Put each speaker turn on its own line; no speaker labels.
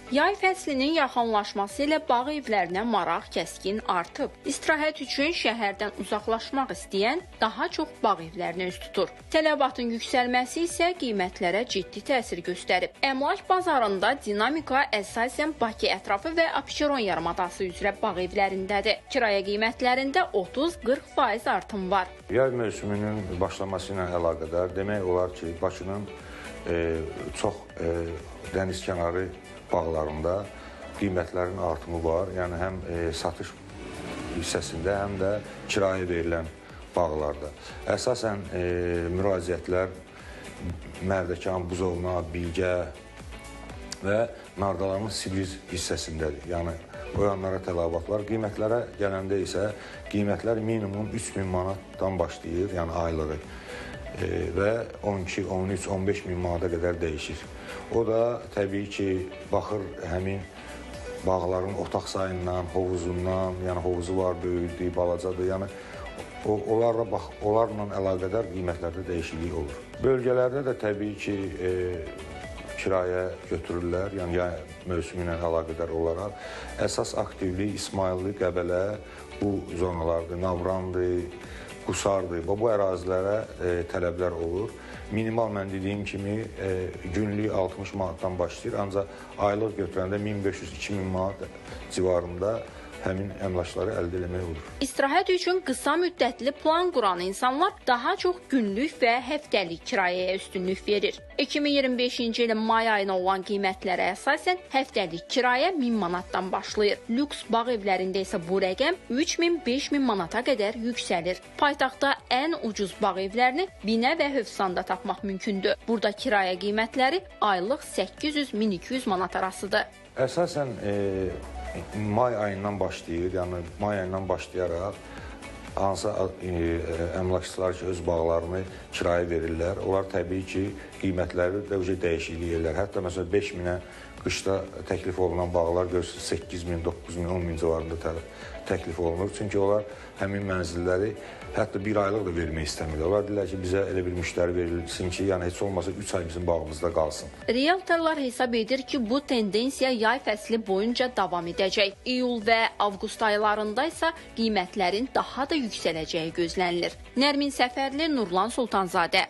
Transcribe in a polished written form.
Yay fəslinin yaxınlaşması ilə bağ evlərinə maraq kəskin artıb. İstirahət üçün şəhərdən uzaqlaşmaq istəyən daha çox bağ evlərinə üz tutur. Tələbatın yüksəlməsi isə qiymətlərə ciddi təsir göstərib. Əmlak bazarında dinamika əsasən Bakı ətrafı və Abşeron yarımadası üzrə bağ evlərindədir. Kirayə qiymətlərində 30-40% artım var.
Yay mövsümünün başlaması ilə əlaqədar demək olar ki, Bakının çox dənizkənarı bağlarında qiymətlərin artımı var. Yəni həm satış hissəsində, həm də kirayə verilən bağlarda. Əsasən müraciətlər Mərdəkan, Buzovna, Bilgə və Nardalanın Sibir hissəsindədir. Yəni o yanlara tələbat var. Qiymətlərə gələndə isə qiymətlər minimum 3000 manatdan başlayır, yəni aylığı və 12, 13, 15 min manata qədər dəyişir. O da təbii ki, baxır həmin bağların otaq sayından, hovuzundan, yəni hovuzu var, böyüdür, balacadır, yəni onlarla əlaqədar qiymətlərdə dəyişiklik olur. Bölgələrdə də təbii ki, kirayə götürürlər, yəni yay mövsümü ilə əlaqədar olaraq. Əsas aktivlik İsmayıllı, Qəbələ bu zonalardır, Navrandır, Qusardır. Bu ərazilərə tələblər olur. Minimal mən dediyim kimi günlük 60 manatdan başlayır, ancaq aylıq götürəndə 1500-2000 manat civarında həmin əmlakları əldə etmək olur.
İstirahət üçün qısa müddətli plan quran insanlar daha çox günlük və həftəlik kirayəyə üstünlük verir. 2025-ci ilin may ayına olan qiymətlərə əsasən həftəlik kirayə 1000 manatdan başlayır. Lüks bağ evlərində isə bu rəqəm 3000-5000 manata qədər yüksəlir. Paytaxtda ən ucuz bağ evlərini Binə və Hövsanda tapmaq mümkündür. Burada kirayə qiymətləri aylıq 800-1200 manat arasıdır.
Əsasən may ayından başlayır, yəni may ayından başlayaraq hansı əmlakçılar ki, öz bağlarını kirayə verirlər, onlar təbii ki, qiymətləri də dəyişiklik edirlər. Hətta məsələn 5000-ə qışda təklif olunan bağlar görürsünüz 8000, 9000, 10000 civarında təklif olunur. Çünki onlar həmin mənzilləri hətta bir aylıq da vermək istəmirlər. Onlar deyirlər ki, bizə elə bir müştəri verilsin ki, yəni heç olmasa 3 ay bizim bağımızda qalsın.
Realtorlar hesab edir ki, bu tendensiya yay fəsli boyunca davam edəcək. İyul və avqust aylarında isə qiymətlərin daha da yüksələcəyi gözlənilir. Nərmin Səfərli, Nurlan Sultanzadə.